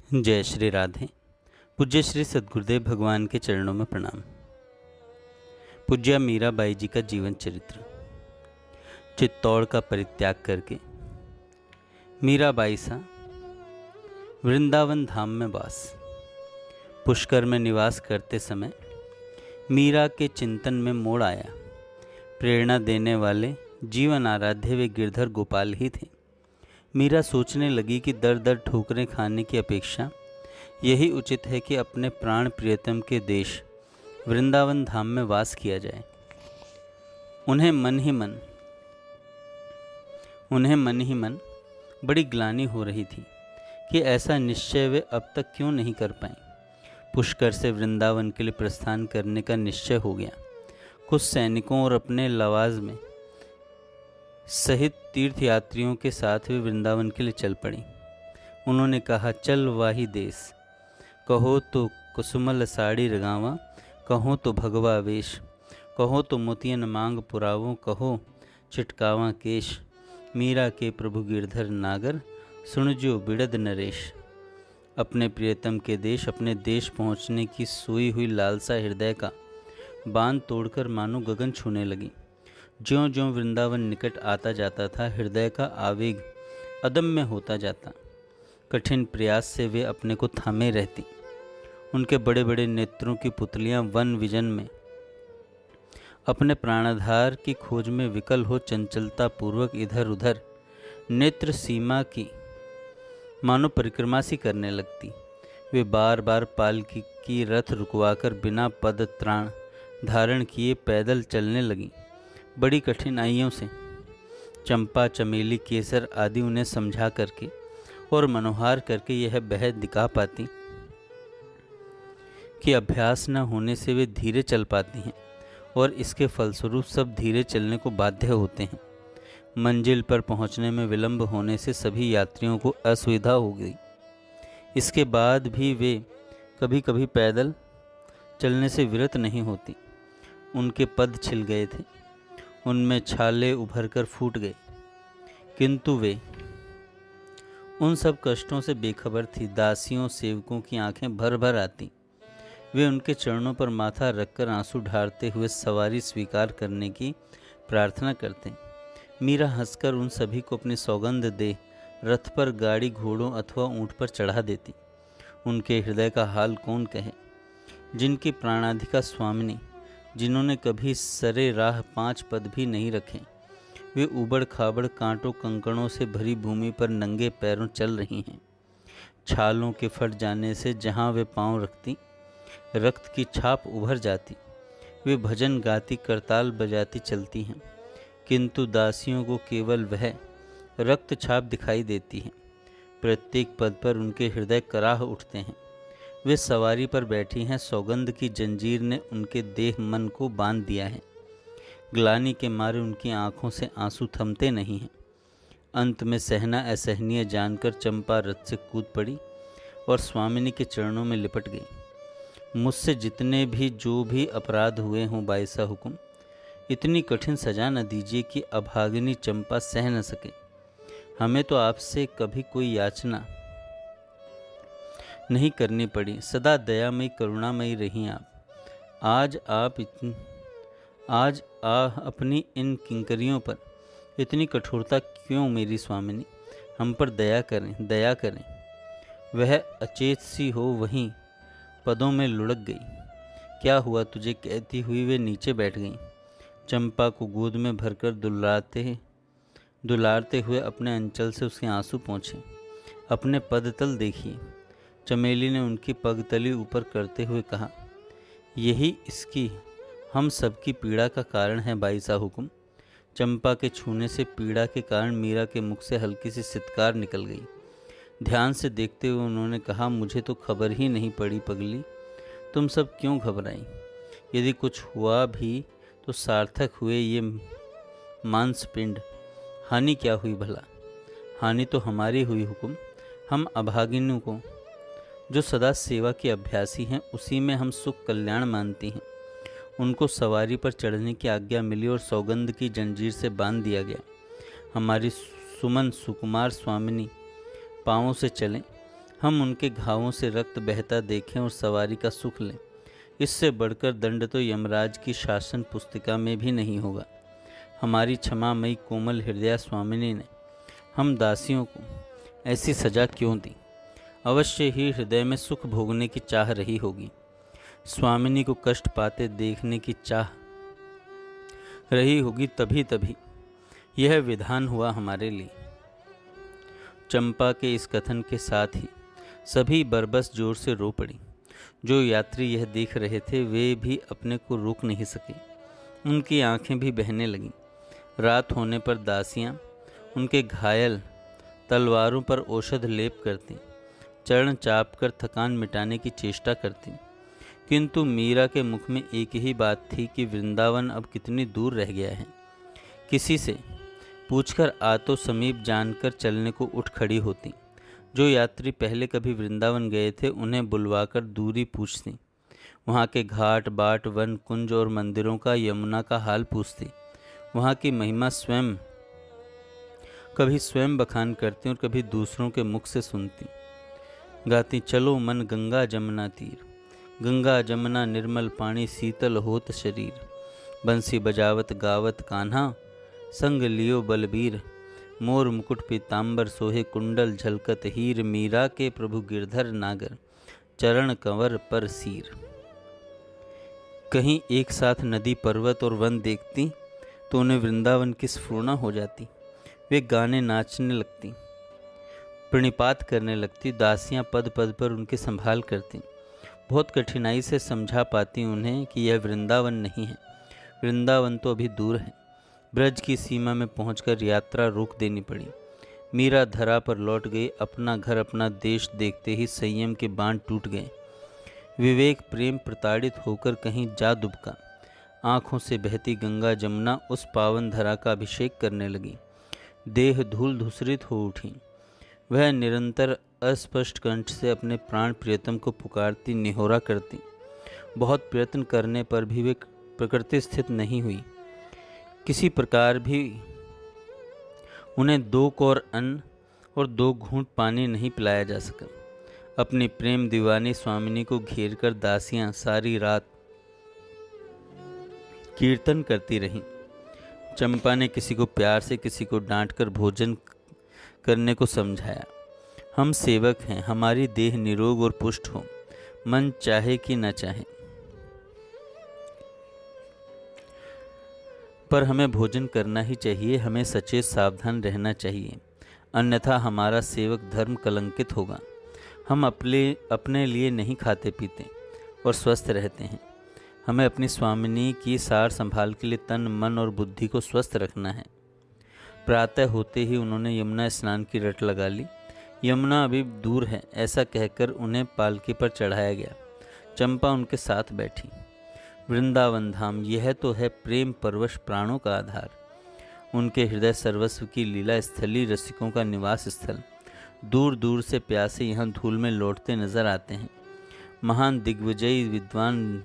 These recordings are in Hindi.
जय श्री राधे। पूज्य श्री सद्गुरुदेव भगवान के चरणों में प्रणाम। पूज्य मीराबाई जी का जीवन चरित्र। चित्तौड़ का परित्याग करके मीराबाई सा वृंदावन धाम में वास। पुष्कर में निवास करते समय मीरा के चिंतन में मोड़ आया। प्रेरणा देने वाले जीवन आराध्य वे गिरधर गोपाल ही थे। मीरा सोचने लगी कि दर दर ठोकरें खाने की अपेक्षा यही उचित है कि अपने प्राण प्रियतम के देश वृंदावन धाम में वास किया जाए। उन्हें मन ही मन बड़ी ग्लानि हो रही थी कि ऐसा निश्चय वे अब तक क्यों नहीं कर पाए। पुष्कर से वृंदावन के लिए प्रस्थान करने का निश्चय हो गया। कुछ सैनिकों और अपने लवाज में सहित तीर्थयात्रियों के साथ वे वृंदावन के लिए चल पड़ी। उन्होंने कहा, चल वाही देश, कहो तो कुसुमल साड़ी रगावा, कहो तो भगवा वेश, कहो तो मोतियन मांग पुरावो, कहो छिटकावा केश, मीरा के प्रभु गिरधर नागर, सुनजो बिड़द नरेश। अपने प्रियतम के देश, अपने देश पहुँचने की सोई हुई लालसा हृदय का बांध तोड़कर मानो गगन छूने लगी। ज्यों ज्यों वृंदावन निकट आता जाता था, हृदय का आवेग अदम्य होता जाता। कठिन प्रयास से वे अपने को थामे रहती। उनके बड़े बड़े नेत्रों की पुतलियां वन विजन में अपने प्राणाधार की खोज में विकल हो चंचलता पूर्वक इधर उधर नेत्र सीमा की मानो परिक्रमा सी करने लगती। वे बार बार पालकी की रथ रुकवाकर बिना पद त्राण धारण किए पैदल चलने लगी। बड़ी कठिनाइयों से चंपा, चमेली, केसर आदि उन्हें समझा करके और मनोहार करके यह बहस दिखा पाती कि अभ्यास न होने से वे धीरे चल पाती हैं और इसके फलस्वरूप सब धीरे चलने को बाध्य होते हैं। मंजिल पर पहुंचने में विलंब होने से सभी यात्रियों को असुविधा हो गई। इसके बाद भी वे कभी कभी पैदल चलने से विरत नहीं होती। उनके पद छिल गए थे, उनमें छाले उभरकर फूट गए, किंतु वे उन सब कष्टों से बेखबर थी। दासियों सेवकों की आंखें भर भर आती। वे उनके चरणों पर माथा रखकर आंसू ढारते हुए सवारी स्वीकार करने की प्रार्थना करते। मीरा हंसकर उन सभी को अपनी सौगंध दे रथ पर, गाड़ी, घोड़ों अथवा ऊंट पर चढ़ा देती। उनके हृदय का हाल कौन कहे। जिनकी प्राणाधिका स्वामिनी, जिन्होंने कभी सरे राह 5 पद भी नहीं रखे, वे उबड़ खाबड़ कांटों कंकड़ों से भरी भूमि पर नंगे पैरों चल रही हैं। छालों के फट जाने से जहाँ वे पांव रखती रक्त की छाप उभर जाती। वे भजन गाती, करताल बजाती चलती हैं, किंतु दासियों को केवल वह रक्त छाप दिखाई देती है। प्रत्येक पद पर उनके हृदय कराह उठते हैं। वे सवारी पर बैठी हैं, सौगंध की जंजीर ने उनके देह मन को बांध दिया है। ग्लानि के मारे उनकी आंखों से आंसू थमते नहीं हैं। अंत में सहना असहनीय जानकर चंपा रथ से कूद पड़ी और स्वामिनी के चरणों में लिपट गई। मुझसे जितने भी जो भी अपराध हुए हों बाईसा हुकुम, इतनी कठिन सजा न दीजिए कि अभागिनी चंपा सह न सके। हमें तो आपसे कभी कोई याचना नहीं करनी पड़ी। सदा दयामयी करुणामयी रही आप। आज अपनी इन किंकरियों पर इतनी कठोरता क्यों मेरी स्वामिनी? हम पर दया करें। वह अचेत सी हो वहीं पदों में लुढ़क गई। क्या हुआ तुझे कहती हुई वे नीचे बैठ गईं। चंपा को गोद में भरकर दुलारते हुए अपने अंचल से उसके आंसू पहुँचे। अपने पद तल देखिए। चमेली ने उनकी पगतली ऊपर करते हुए कहा, यही इसकी हम सबकी पीड़ा का कारण है बाईसा हुकुम। चंपा के छूने से पीड़ा के कारण मीरा के मुख से हल्की सी सितकार निकल गई। ध्यान से देखते हुए उन्होंने कहा, मुझे तो खबर ही नहीं पड़ी पगली, तुम सब क्यों घबराई? यदि कुछ हुआ भी तो सार्थक हुए ये मांसपिंड। हानि क्या हुई भला? हानि तो हमारी हुई हुकुम। हम अभागिनों को जो सदा सेवा के अभ्यासी हैं, उसी में हम सुख कल्याण मानती हैं। उनको सवारी पर चढ़ने की आज्ञा मिली और सौगंध की जंजीर से बांध दिया गया। हमारी सुमन सुकुमार स्वामिनी पाँवों से चलें, हम उनके घावों से रक्त बहता देखें और सवारी का सुख लें, इससे बढ़कर दंड तो यमराज की शासन पुस्तिका में भी नहीं होगा। हमारी क्षमामयी कोमल हृदया स्वामिनी ने हम दासियों को ऐसी सजा क्यों दी? अवश्य ही हृदय में सुख भोगने की चाह रही होगी। स्वामिनी को कष्ट पाते देखने की चाह रही होगी, तभी यह विधान हुआ हमारे लिए। चंपा के इस कथन के साथ ही सभी बरबस जोर से रो पड़ी। जो यात्री यह देख रहे थे वे भी अपने को रोक नहीं सके, उनकी आंखें भी बहने लगीं। रात होने पर दासियां उनके घायल तलवारों पर औषध लेप करती, चरण चाप कर थकान मिटाने की चेष्टा करती, किंतु मीरा के मुख में एक ही बात थी कि वृंदावन अब कितनी दूर रह गया है। किसी से पूछकर आ तो समीप जानकर चलने को उठ खड़ी होती। जो यात्री पहले कभी वृंदावन गए थे उन्हें बुलवाकर दूरी पूछती, वहाँ के घाट बाट वन कुंज और मंदिरों का, यमुना का हाल पूछती, वहाँ की महिमा कभी स्वयं बखान करती और कभी दूसरों के मुख से सुनती। गाती, चलो मन गंगा जमुना तीर, गंगा जमुना निर्मल पानी शीतल होत शरीर, बंसी बजावत गावत कान्हा संग लियो बलबीर, मोर मुकुट पीतांबर सोहे कुंडल झलकत हीर, मीरा के प्रभु गिरधर नागर चरण कंवर पर सीर। कहीं एक साथ नदी पर्वत और वन देखती तो उन्हें वृंदावन की स्फुरणा हो जाती। वे गाने नाचने लगती, प्रणिपात करने लगती। दासियां पद पद पर उनकी संभाल करती, बहुत कठिनाई से समझा पाती उन्हें कि यह वृंदावन नहीं है, वृंदावन तो अभी दूर है। ब्रज की सीमा में पहुंचकर यात्रा रोक देनी पड़ी। मीरा धरा पर लौट गई। अपना घर अपना देश देखते ही संयम के बांध टूट गए। विवेक प्रेम प्रताड़ित होकर कहीं जा दुबका। आँखों से बहती गंगा जमुना उस पावन धरा का अभिषेक करने लगी। देह धूल धूसरित हो उठी। वह निरंतर अस्पष्ट कंठ से अपने प्राण प्रियतम को पुकारती, निहोरा करती। बहुत प्रयत्न करने पर भी वे प्रकृति स्थित नहीं हुई। किसी प्रकार भी उन्हें 2 कौर अन्न और 2 घूंट पानी नहीं पिलाया जा सका। अपनी प्रेम दीवानी स्वामिनी को घेरकर दासियां सारी रात कीर्तन करती रहीं। चंपा ने किसी को प्यार से किसी को डांटकर भोजन करने को समझाया। हम सेवक हैं, हमारी देह निरोग और पुष्ट हो, मन चाहे कि न चाहे, पर हमें भोजन करना ही चाहिए। हमें सचेत सावधान रहना चाहिए, अन्यथा हमारा सेवक धर्म कलंकित होगा। हम अपने लिए नहीं खाते पीते और स्वस्थ रहते हैं। हमें अपनी स्वामिनी की सार संभाल के लिए तन मन और बुद्धि को स्वस्थ रखना है। प्रातः होते ही उन्होंने यमुना स्नान की रट लगा ली। यमुना अभी दूर है ऐसा कहकर उन्हें पालकी पर चढ़ाया गया। चंपा उनके साथ बैठी। वृंदावन धाम, यह तो है प्रेम परवश प्राणों का आधार। उनके हृदय सर्वस्व की लीला स्थली, रसिकों का निवास स्थल। दूर दूर से प्यासे यहाँ धूल में लौटते नजर आते हैं। महान दिग्विजयी विद्वान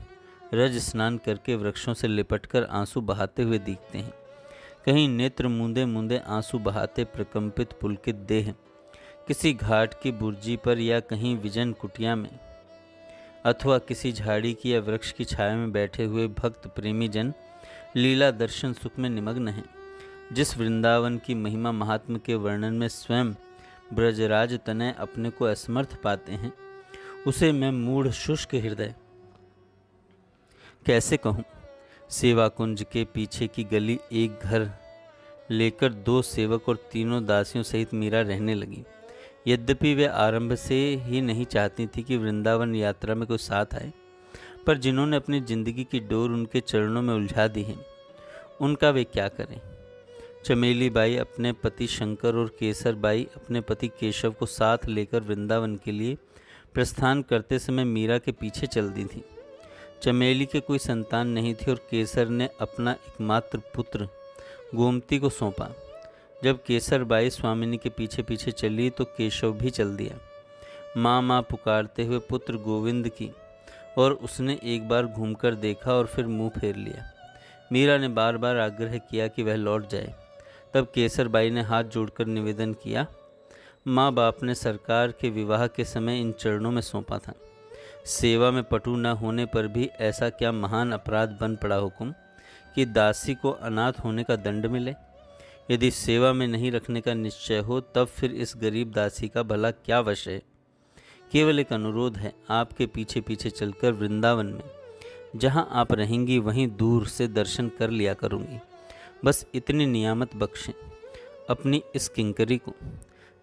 रज स्नान करके वृक्षों से लिपटकर आंसू बहाते हुए दिखते हैं। कहीं नेत्र मूंदे मूंदे आंसू बहाते प्रकंपित पुलकित देह किसी घाट की बुर्जी पर या कहीं विजन कुटिया में अथवा किसी झाड़ी की या वृक्ष की छाया में बैठे हुए भक्त प्रेमी जन लीला दर्शन सुख में निमग्न हैं। जिस वृंदावन की महिमा महात्म के वर्णन में स्वयं ब्रजराज तनय अपने को असमर्थ पाते हैं, उसे मैं मूढ़ शुष्क हृदय कैसे कहूँ। सेवा कुंज के पीछे की गली एक घर लेकर 2 सेवक और 3 दासियों सहित मीरा रहने लगी। यद्यपि वे आरंभ से ही नहीं चाहती थी कि वृंदावन यात्रा में कोई साथ आए, पर जिन्होंने अपनी जिंदगी की डोर उनके चरणों में उलझा दी है, उनका वे क्या करें। चमेली बाई अपने पति शंकर और केसर बाई अपने पति केशव को साथ लेकर वृंदावन के लिए प्रस्थान करते समय मीरा के पीछे चल दी थी। चमेली के कोई संतान नहीं थी और केसर ने अपना एकमात्र पुत्र गोमती को सौंपा। जब केसर बाई स्वामिनी के पीछे पीछे चली तो केशव भी चल दिया। माँ माँ पुकारते हुए पुत्र गोविंद की और उसने एक बार घूमकर देखा और फिर मुंह फेर लिया। मीरा ने बार बार आग्रह किया कि वह लौट जाए। तब केसर बाई ने हाथ जोड़कर निवेदन किया, माँ बाप ने सरकार के विवाह के समय इन चरणों में सौंपा था। सेवा में पटु न होने पर भी ऐसा क्या महान अपराध बन पड़ा हुक्म कि दासी को अनाथ होने का दंड मिले? यदि सेवा में नहीं रखने का निश्चय हो तब फिर इस गरीब दासी का भला क्या वश है? केवल एक अनुरोध है, आपके पीछे पीछे चलकर वृंदावन में जहाँ आप रहेंगी वहीं दूर से दर्शन कर लिया करूँगी। बस इतनी नियामत बख्शें अपनी इस किंकरी को।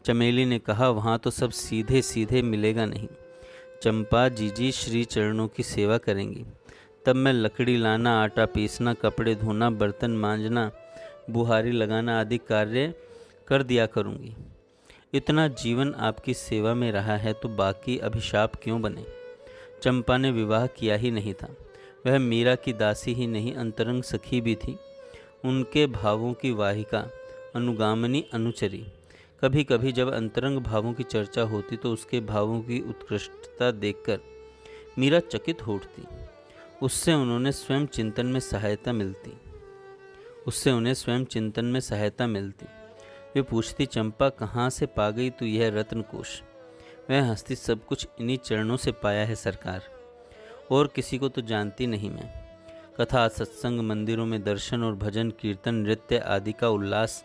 चमेली ने कहा, वहाँ तो सब सीधे सीधे मिलेगा नहीं। चंपा जीजी श्री चरणों की सेवा करेंगी, तब मैं लकड़ी लाना, आटा पीसना, कपड़े धोना, बर्तन मांजना, बुहारी लगाना आदि कार्य कर दिया करूँगी। इतना जीवन आपकी सेवा में रहा है तो बाकी अभिशाप क्यों बने? चंपा ने विवाह किया ही नहीं था। वह मीरा की दासी ही नहीं, अंतरंग सखी भी थी, उनके भावों की वाहिका, अनुगामिनी, अनुचरी। कभी कभी जब अंतरंग भावों की चर्चा होती तो उसके भावों की उत्कृष्टता देखकर मीरा चकित हो उठती। उससे उन्हें स्वयं चिंतन में सहायता मिलती। वे पूछती, चंपा कहाँ से पा गई तू यह रत्नकोश? वह हंसती, सब कुछ इन्हीं चरणों से पाया है सरकार, और किसी को तो जानती नहीं मैं। कथा, सत्संग, मंदिरों में दर्शन और भजन, कीर्तन, नृत्य आदि का उल्लास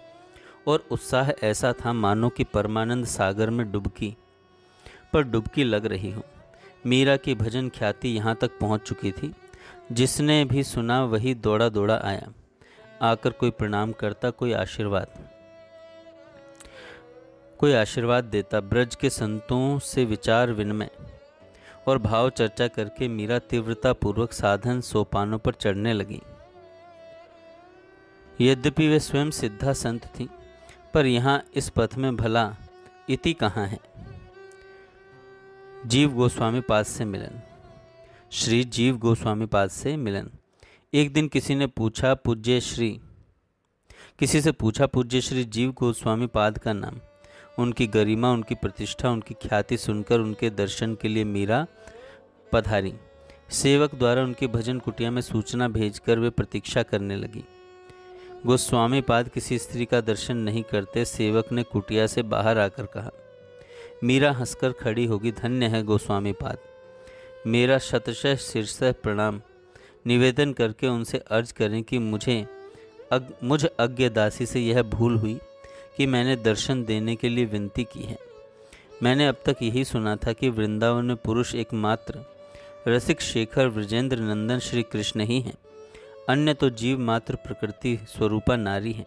और उत्साह ऐसा था मानो कि परमानंद सागर में डुबकी लग रही हो। मीरा की भजन ख्याति यहाँ तक पहुँच चुकी थी, जिसने भी सुना वही दौड़ा दौड़ा आया। आकर कोई प्रणाम करता, कोई आशीर्वाद देता। ब्रज के संतों से विचार विनिमय और भाव चर्चा करके मीरा तीव्रता पूर्वक साधन सोपानों पर चढ़ने लगी। यद्यपि वे स्वयं सिद्धा संत थी, पर यहाँ इस पथ में भला इति कहाँ है? जीव गोस्वामी पाद से मिलन। श्री जीव गोस्वामी पाद से मिलन। एक दिन किसी से पूछा पूज्य श्री जीव गोस्वामी पाद का नाम। उनकी गरिमा, उनकी प्रतिष्ठा, उनकी ख्याति सुनकर उनके दर्शन के लिए मीरा पधारी। सेवक द्वारा उनकी भजन कुटिया में सूचना भेजकर वे प्रतीक्षा करने लगी। गोस्वामी पाद किसी स्त्री का दर्शन नहीं करते। सेवक ने कुटिया से बाहर आकर कहा, मीरा हंसकर खड़ी होगी, धन्य है गोस्वामी पाद। मेरा शतशः शीर्षः प्रणाम। निवेदन करके उनसे अर्ज करें कि मुझ अज्ञ दासी से यह भूल हुई कि मैंने दर्शन देने के लिए विनती की है। मैंने अब तक यही सुना था कि वृंदावन में पुरुष एकमात्र रसिक शेखर व्रजेंद्र नंदन श्री कृष्ण ही हैं, अन्य तो जीव मात्र प्रकृति स्वरूपा नारी हैं।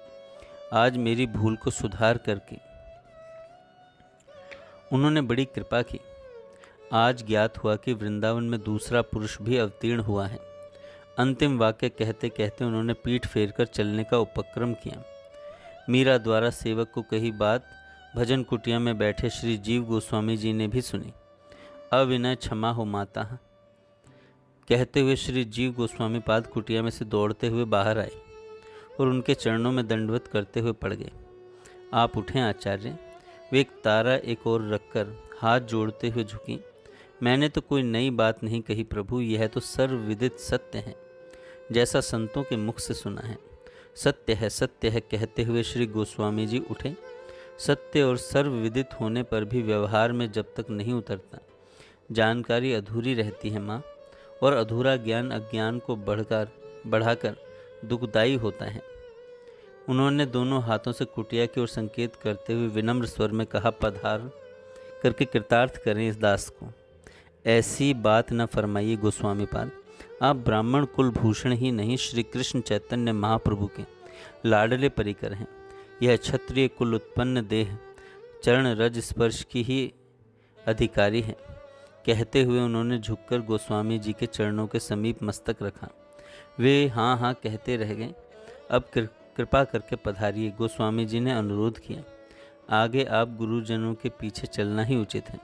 आज मेरी भूल को सुधार करके उन्होंने बड़ी कृपा की। आज ज्ञात हुआ कि वृंदावन में दूसरा पुरुष भी अवतीर्ण हुआ है। अंतिम वाक्य कहते कहते उन्होंने पीठ फेरकर चलने का उपक्रम किया। मीरा द्वारा सेवक को कही बात भजन कुटिया में बैठे श्री जीव गोस्वामी जी ने भी सुनी। अविनय क्षमा हो माता, कहते हुए श्री जीव गोस्वामी पाद कुटिया में से दौड़ते हुए बाहर आए और उनके चरणों में दंडवत करते हुए पड़ गए। आप उठें आचार्य। वे एक तारा एक ओर रखकर हाथ जोड़ते हुए झुकी। मैंने तो कोई नई बात नहीं कही प्रभु, यह तो सर्वविदित सत्य है, जैसा संतों के मुख से सुना है। सत्य है कहते हुए श्री गोस्वामी जी उठे। सत्य और सर्वविदित होने पर भी व्यवहार में जब तक नहीं उतरता, जानकारी अधूरी रहती है माँ, और अधूरा ज्ञान अज्ञान को बढ़ाकर दुखदायी होता है। उन्होंने दोनों हाथों से कुटिया की ओर संकेत करते हुए विनम्र स्वर में कहा, पधार करके कृतार्थ करें इस दास को। ऐसी बात न फरमाइए गोस्वामी पाद, आप ब्राह्मण कुल भूषण ही नहीं, श्री कृष्ण चैतन्य महाप्रभु के लाडले परिकर हैं। यह क्षत्रिय कुल उत्पन्न देह चरण रज स्पर्श की ही अधिकारी है। कहते हुए उन्होंने झुककर गोस्वामी जी के चरणों के समीप मस्तक रखा। वे हाँ हाँ कहते रह गए। अब कृपा करके पधारिए, गोस्वामी जी ने अनुरोध किया। आगे आप गुरुजनों के पीछे चलना ही उचित है।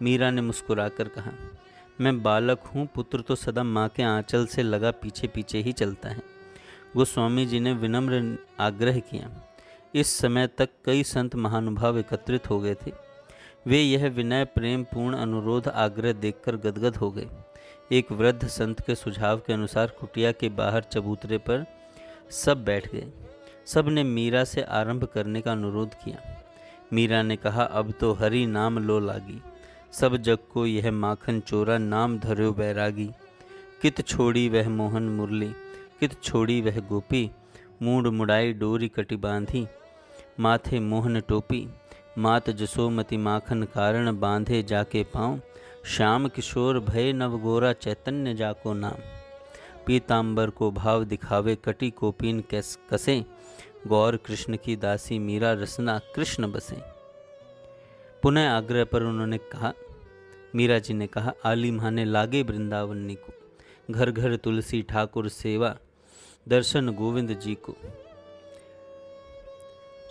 मीरा ने मुस्कुराकर कहा, मैं बालक हूँ, पुत्र तो सदा माँ के आंचल से लगा पीछे पीछे ही चलता है। गोस्वामी जी ने विनम्र आग्रह किया। इस समय तक कई संत महानुभाव एकत्रित हो गए थे। वे यह विनय प्रेम पूर्ण अनुरोध आग्रह देखकर गदगद हो गए। एक वृद्ध संत के सुझाव के अनुसार कुटिया के बाहर चबूतरे पर सब बैठ गए। सब ने मीरा से आरंभ करने का अनुरोध किया। मीरा ने कहा, अब तो हरि नाम लो लागी, सब जग को यह माखन चोरा, नाम धर्यो बैरागी। कित छोड़ी वह मोहन मुरली, कित छोड़ी वह गोपी, मूड मुड़ाई डोरी कटी बांधी, माथे मोहन टोपी। मात जसोमति माखन कारण, बांधे जाके पाँव, श्याम किशोर भय नवगोरा, चैतन्य जाको नाम। पीतांबर को भाव दिखावे, कटी कोपीन कसे, गौर कृष्ण की दासी मीरा, रसना कृष्ण बसे। पुनः आग्रह पर उन्होंने कहा, मीरा जी ने कहा, आली माने लागे वृंदावनी को, घर घर तुलसी ठाकुर सेवा, दर्शन गोविंद जी को।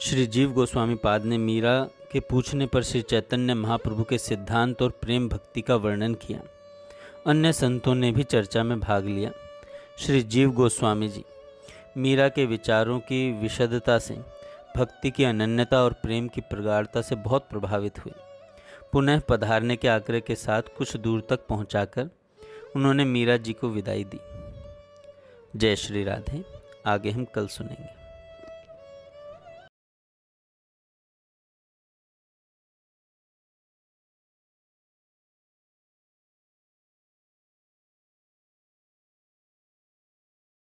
श्री जीव गोस्वामी पाद ने मीरा के पूछने पर श्री चैतन्य महाप्रभु के सिद्धांत और प्रेम भक्ति का वर्णन किया। अन्य संतों ने भी चर्चा में भाग लिया। श्री जीव गोस्वामी जी मीरा के विचारों की विशदता से, भक्ति की अनन्यता और प्रेम की प्रगाढ़ता से बहुत प्रभावित हुए। पुनः पधारने के आग्रह के साथ कुछ दूर तक पहुंचाकर उन्होंने मीरा जी को विदाई दी। जय श्री राधे। आगे हम कल सुनेंगे।